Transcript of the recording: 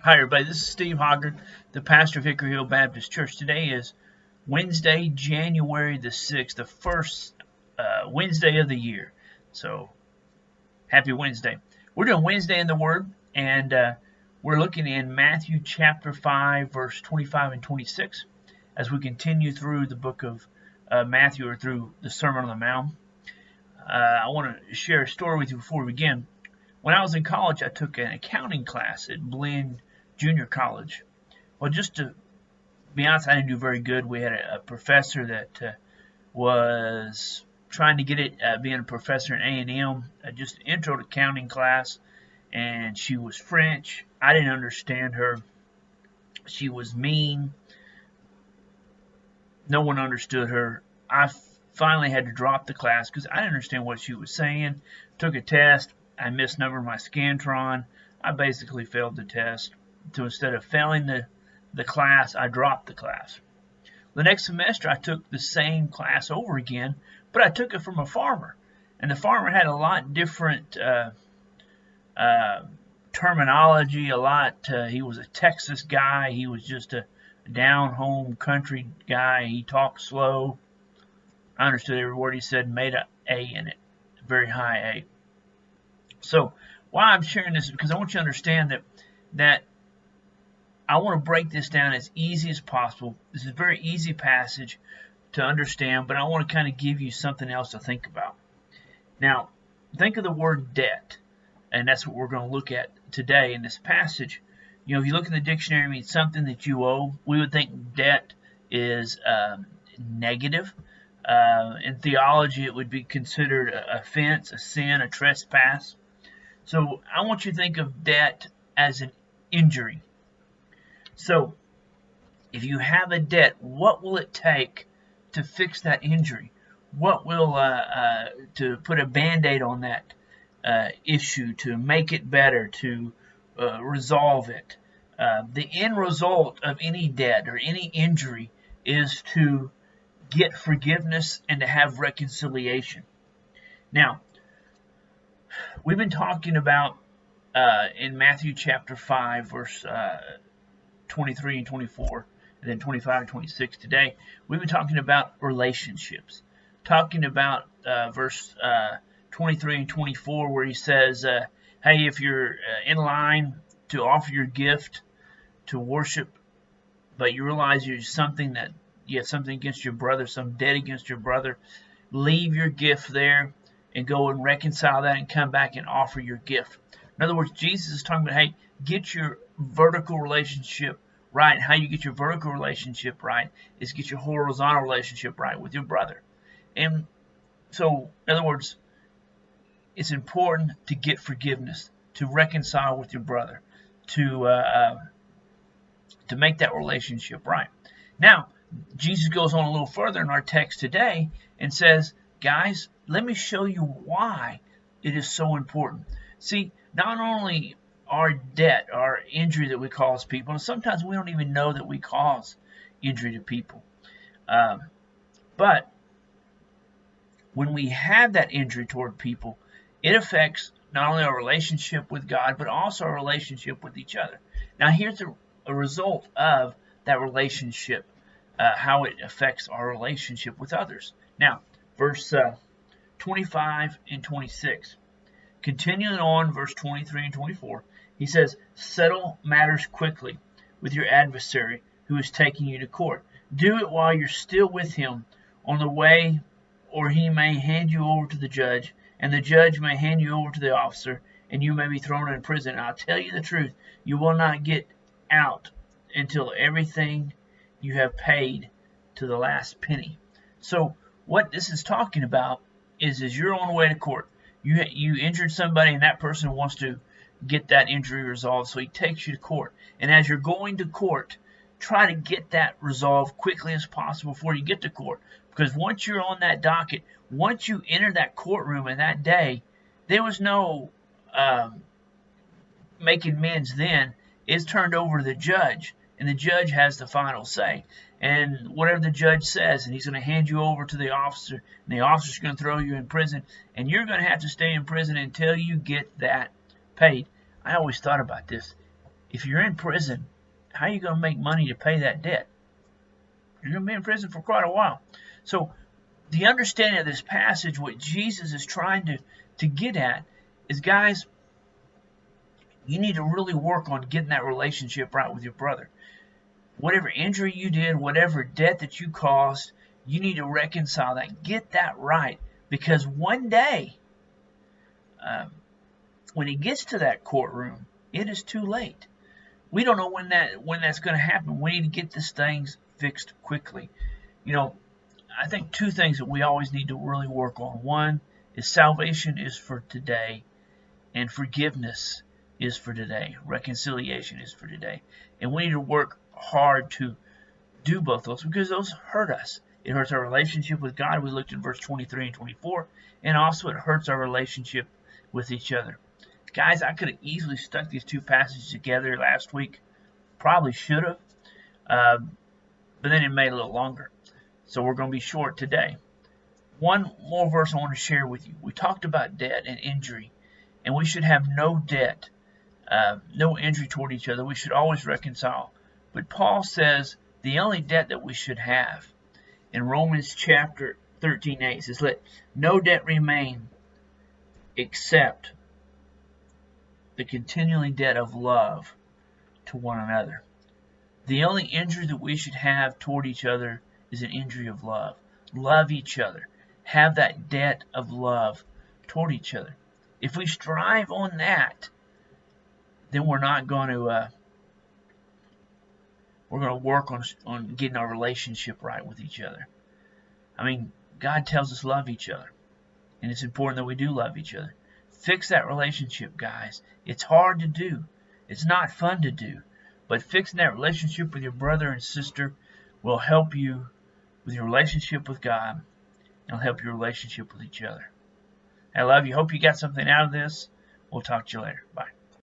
Hi, everybody. This is Steve Hoggard, the pastor of Hickory Hill Baptist Church. Today is Wednesday, January the 6th, the first Wednesday of the year. So, happy Wednesday. We're doing Wednesday in the Word, and we're looking in Matthew chapter 5, verse 25 and 26, as we continue through the book of Matthew, or through the Sermon on the Mount. I want to share a story with you before we begin. When I was in college, I took an accounting class at Blinn Junior College. Well, just to be honest, I didn't do very good. We had a professor that was trying to get it, being a professor in A&M, just an intro to accounting class, and she was French. I didn't understand her. She was mean. No one understood her. I finally had to drop the class because I didn't understand what she was saying. Took a test. I misnumbered my Scantron. I basically failed the test. So instead of failing the class, I dropped the class. The next semester, I took the same class over again, but I took it from a farmer. And the farmer had a lot different terminology, he was a Texas guy. He was just a down-home country guy. He talked slow. I understood every word he said, made an A in it, a very high A. So why I'm sharing this is because I want you to understand that I want to break this down as easy as possible. This is a very easy passage to understand, but I want to kind of give you something else to think about. Now, think of the word debt, and that's what we're going to look at today in this passage. You know, if you look in the dictionary, it means something that you owe. We would think debt is negative. In theology, it would be considered an offense, a sin, a trespass. So I want you to think of debt as an injury. So if you have a debt, what will it take to fix that injury? What will, to put a Band-Aid on that issue, to make it better, to resolve it? The end result of any debt or any injury is to get forgiveness and to have reconciliation. Now, we've been talking about in Matthew chapter 5, verse 23 and 24, and then 25 and 26 today. We've been talking about relationships. Talking about verse 23 and 24, where he says, hey, if you're in line to offer your gift to worship, but you realize you have something against your brother, some debt against your brother, leave your gift there and go and reconcile that and come back and offer your gift. In other words, Jesus is talking about, hey, get your vertical relationship right. How you get your vertical relationship right is get your horizontal relationship right with your brother. And so, in other words, it's important to get forgiveness, to reconcile with your brother, to make that relationship right. Now, Jesus goes on a little further in our text today and says, guys, let me show you why it is so important. See, not only our debt, our injury that we cause people, and sometimes we don't even know that we cause injury to people. But when we have that injury toward people, it affects not only our relationship with God, but also our relationship with each other. Now, here's a result of that relationship, how it affects our relationship with others. Now, verse 25 and 26. Continuing on, verse 23 and 24, he says, settle matters quickly with your adversary who is taking you to court. Do it while you're still with him on the way, or he may hand you over to the judge, and the judge may hand you over to the officer, and you may be thrown in prison. And I'll tell you the truth, you will not get out until everything you have paid to the last penny. So what this is talking about is you're on the way to court. You injured somebody, and that person wants to get that injury resolved, so he takes you to court. And as you're going to court, try to get that resolved quickly as possible before you get to court. Because once you're on that docket, once you enter that courtroom in that day, there was no making amends then. It's turned over to the judge, and the judge has the final say. And whatever the judge says, and he's going to hand you over to the officer, and the officer's going to throw you in prison, and you're going to have to stay in prison until you get that paid. I always thought about this. If you're in prison, how are you going to make money to pay that debt? You're going to be in prison for quite a while. So the understanding of this passage, what Jesus is trying to get at is, guys, you need to really work on getting that relationship right with your brother. Whatever injury you did, whatever debt that you caused, you need to reconcile that. Get that right. Because one day, when it gets to that courtroom, it is too late. We don't know when that's going to happen. We need to get these things fixed quickly. You know, I think two things that we always need to really work on. One is salvation is for today, and forgiveness is for today. Reconciliation is for today. And we need to work hard to do both those, because those hurt us. It hurts our relationship with God. We looked at verse 23 and 24. And also it hurts our relationship with each other. Guys, I could have easily stuck these two passages together last week. Probably should have. But then it made it a little longer. So we're going to be short today. One more verse I want to share with you. We talked about debt and injury. And we should have no debt, no injury toward each other. We should always reconcile. But Paul says the only debt that we should have, in Romans chapter 13:8, says, let no debt remain except the continuing debt of love to one another. The only injury that we should have toward each other is an injury of love. Love each other. Have that debt of love toward each other. If we strive on that, then we're not going to work on getting our relationship right with each other. I mean, God tells us love each other, and it's important that we do love each other. Fix that relationship, guys. It's hard to do. It's not fun to do, but fixing that relationship with your brother and sister will help you with your relationship with God. It'll help your relationship with each other. I love you. Hope you got something out of this. We'll talk to you later. Bye.